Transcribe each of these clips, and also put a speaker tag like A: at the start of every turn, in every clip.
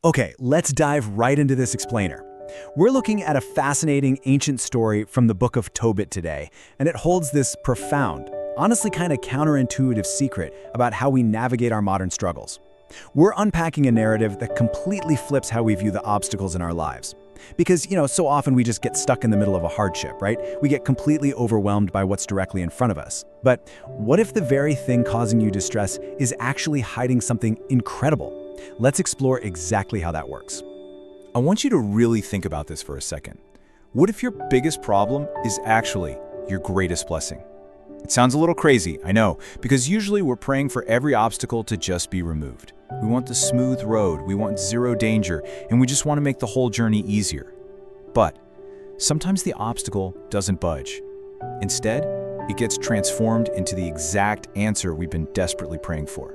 A: Okay, let's dive right into this explainer. We're looking at a fascinating ancient story from the book of Tobit today, and it holds this profound, honestly kind of counterintuitive secret about how we navigate our modern struggles. We're unpacking a narrative that completely flips how we view the obstacles in our lives. Because, so often we just get stuck in the middle of a hardship, right? We get completely overwhelmed by what's directly in front of us. But what if the very thing causing you distress is actually hiding something incredible? Let's explore exactly how that works.
B: I want you to really think about this for a second. What if your biggest problem is actually your greatest blessing? It sounds a little crazy, I know, because usually we're praying for every obstacle to just be removed. We want the smooth road, we want zero danger, and we just want to make the whole journey easier. But sometimes the obstacle doesn't budge. Instead, it gets transformed into the exact answer we've been desperately praying for.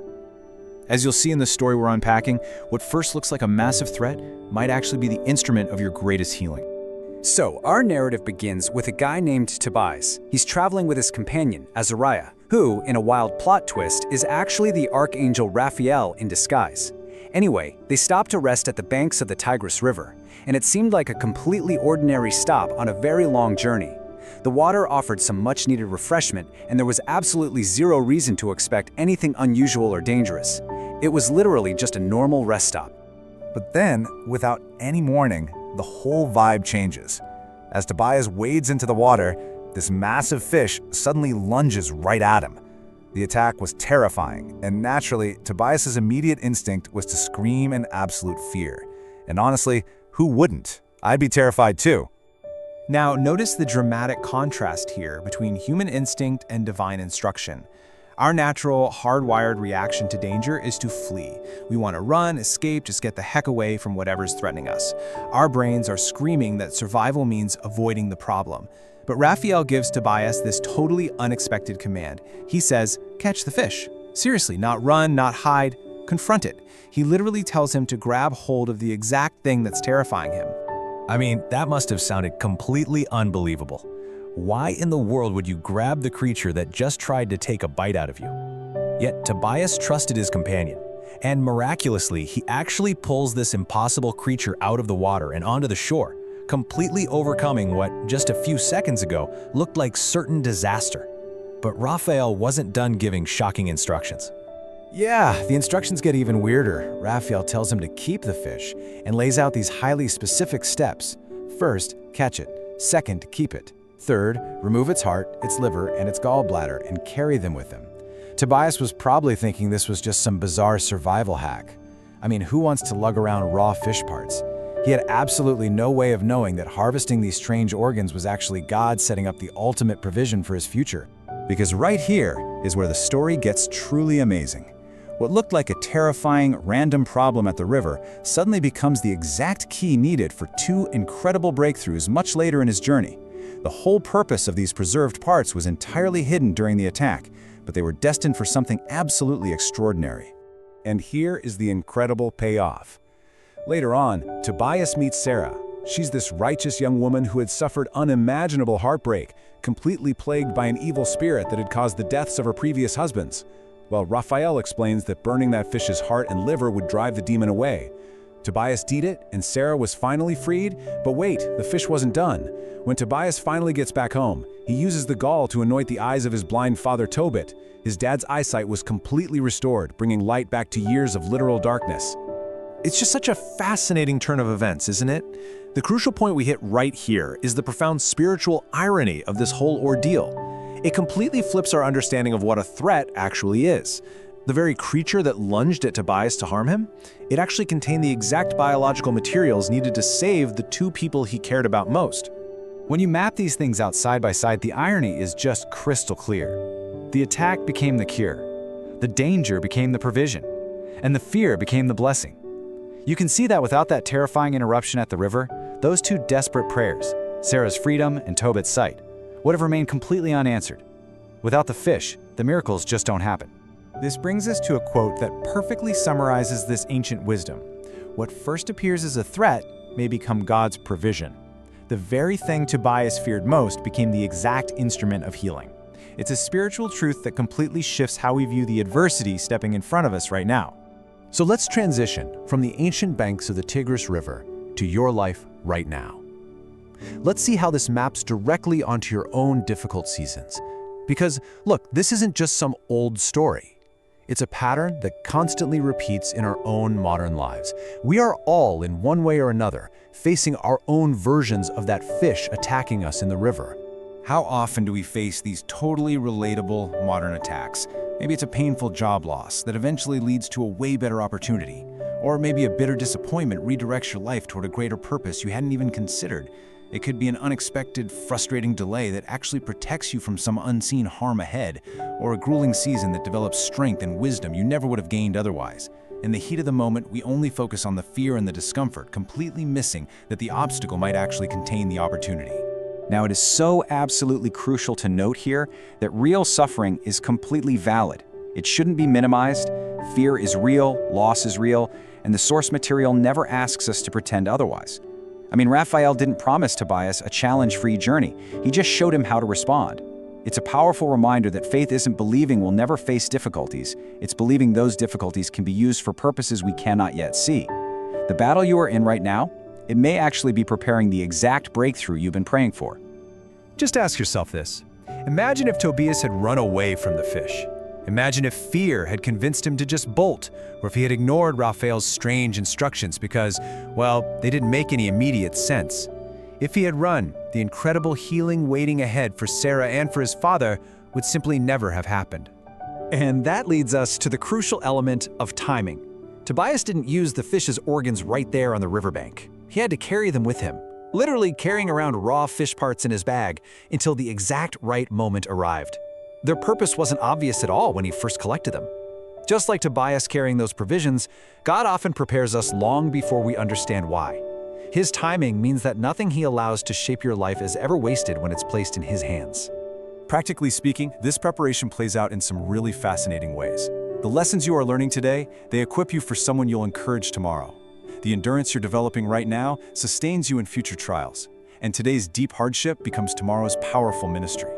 B: As you'll see in the story we're unpacking, what first looks like a massive threat might actually be the instrument of your greatest healing.
C: So, our narrative begins with a guy named Tobias. He's traveling with his companion, Azariah, who, in a wild plot twist, is actually the archangel Raphael in disguise. Anyway, they stopped to rest at the banks of the Tigris River, and it seemed like a completely ordinary stop on a very long journey. The water offered some much-needed refreshment, and there was absolutely zero reason to expect anything unusual or dangerous. It was literally just a normal rest stop.
D: But then, without any warning, the whole vibe changes. As Tobias wades into the water, this massive fish suddenly lunges right at him. The attack was terrifying, and naturally, Tobias's immediate instinct was to scream in absolute fear. And honestly, who wouldn't? I'd be terrified too.
B: Now, notice the dramatic contrast here between human instinct and divine instruction. Our natural, hardwired reaction to danger is to flee. We want to run, escape, just get the heck away from whatever's threatening us. Our brains are screaming that survival means avoiding the problem. But Raphael gives Tobias this totally unexpected command. He says, catch the fish. Seriously, not run, not hide, confront it. He literally tells him to grab hold of the exact thing that's terrifying him.
E: I mean, that must have sounded completely unbelievable. Why in the world would you grab the creature that just tried to take a bite out of you? Yet Tobias trusted his companion, and miraculously, he actually pulls this impossible creature out of the water and onto the shore, completely overcoming what, just a few seconds ago, looked like certain disaster. But Raphael wasn't done giving shocking instructions.
A: Yeah, the instructions get even weirder. Raphael tells him to keep the fish and lays out these highly specific steps. First, catch it. Second, keep it. Third, remove its heart, its liver, and its gallbladder and carry them with him. Tobias was probably thinking this was just some bizarre survival hack. I mean, who wants to lug around raw fish parts? He had absolutely no way of knowing that harvesting these strange organs was actually God setting up the ultimate provision for his future.
D: Because right here is where the story gets truly amazing. What looked like a terrifying, random problem at the river suddenly becomes the exact key needed for two incredible breakthroughs much later in his journey. The whole purpose of these preserved parts was entirely hidden during the attack, but they were destined for something absolutely extraordinary. And here is the incredible payoff. Later on, Tobias meets Sarah. She's this righteous young woman who had suffered unimaginable heartbreak, completely plagued by an evil spirit that had caused the deaths of her previous husbands. While Raphael explains that burning that fish's heart and liver would drive the demon away. Tobias did it, and Sarah was finally freed, but wait, the fish wasn't done. When Tobias finally gets back home, he uses the gall to anoint the eyes of his blind father Tobit. His dad's eyesight was completely restored, bringing light back to years of literal darkness.
B: It's just such a fascinating turn of events, isn't it? The crucial point we hit right here is the profound spiritual irony of this whole ordeal. It completely flips our understanding of what a threat actually is. The very creature that lunged at Tobias to harm him, it actually contained the exact biological materials needed to save the two people he cared about most.
C: When you map these things out side by side, the irony is just crystal clear. The attack became the cure. The danger became the provision. And the fear became the blessing. You can see that without that terrifying interruption at the river, those two desperate prayers, Sarah's freedom and Tobit's sight, would have remained completely unanswered. Without the fish, the miracles just don't happen.
A: This brings us to a quote that perfectly summarizes this ancient wisdom. What first appears as a threat may become God's provision. The very thing Tobias feared most became the exact instrument of healing. It's a spiritual truth that completely shifts how we view the adversity stepping in front of us right now. So let's transition from the ancient banks of the Tigris River to your life right now. Let's see how this maps directly onto your own difficult seasons. Because, look, this isn't just some old story. It's a pattern that constantly repeats in our own modern lives. We are all, in one way or another, facing our own versions of that fish attacking us in the river.
B: How often do we face these totally relatable modern attacks? Maybe it's a painful job loss that eventually leads to a way better opportunity. Or maybe a bitter disappointment redirects your life toward a greater purpose you hadn't even considered. It could be an unexpected, frustrating delay that actually protects you from some unseen harm ahead, or a grueling season that develops strength and wisdom you never would have gained otherwise. In the heat of the moment, we only focus on the fear and the discomfort, completely missing that the obstacle might actually contain the opportunity.
C: Now, it is so absolutely crucial to note here that real suffering is completely valid. It shouldn't be minimized. Fear is real, loss is real, and the source material never asks us to pretend otherwise. I mean, Raphael didn't promise Tobias a challenge-free journey. He just showed him how to respond. It's a powerful reminder that faith isn't believing we'll never face difficulties. It's believing those difficulties can be used for purposes we cannot yet see. The battle you are in right now, it may actually be preparing the exact breakthrough you've been praying for.
A: Just ask yourself this. Imagine if Tobias had run away from the fish. Imagine if fear had convinced him to just bolt, or if he had ignored Raphael's strange instructions because, well, they didn't make any immediate sense. If he had run, the incredible healing waiting ahead for Sarah and for his father would simply never have happened. And that leads us to the crucial element of timing. Tobias didn't use the fish's organs right there on the riverbank. He had to carry them with him, literally carrying around raw fish parts in his bag until the exact right moment arrived. Their purpose wasn't obvious at all when he first collected them. Just like Tobias carrying those provisions, God often prepares us long before we understand why. His timing means that nothing he allows to shape your life is ever wasted when it's placed in his hands.
B: Practically speaking, this preparation plays out in some really fascinating ways. The lessons you are learning today, they equip you for someone you'll encourage tomorrow. The endurance you're developing right now sustains you in future trials, and today's deep hardship becomes tomorrow's powerful ministry.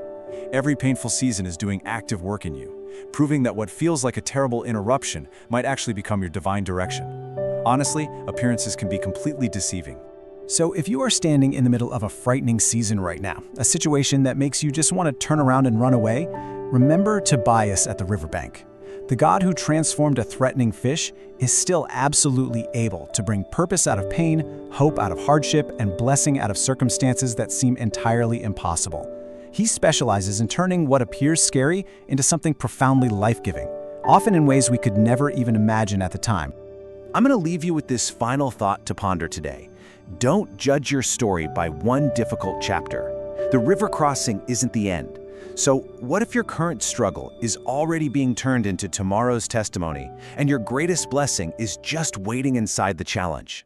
B: Every painful season is doing active work in you, proving that what feels like a terrible interruption might actually become your divine direction. Honestly, appearances can be completely deceiving.
A: So if you are standing in the middle of a frightening season right now, a situation that makes you just want to turn around and run away, remember Tobias at the riverbank. The God who transformed a threatening fish is still absolutely able to bring purpose out of pain, hope out of hardship, and blessing out of circumstances that seem entirely impossible. He specializes in turning what appears scary into something profoundly life-giving, often in ways we could never even imagine at the time. I'm going to leave you with this final thought to ponder today. Don't judge your story by one difficult chapter. The river crossing isn't the end. So what if your current struggle is already being turned into tomorrow's testimony, and your greatest blessing is just waiting inside the challenge?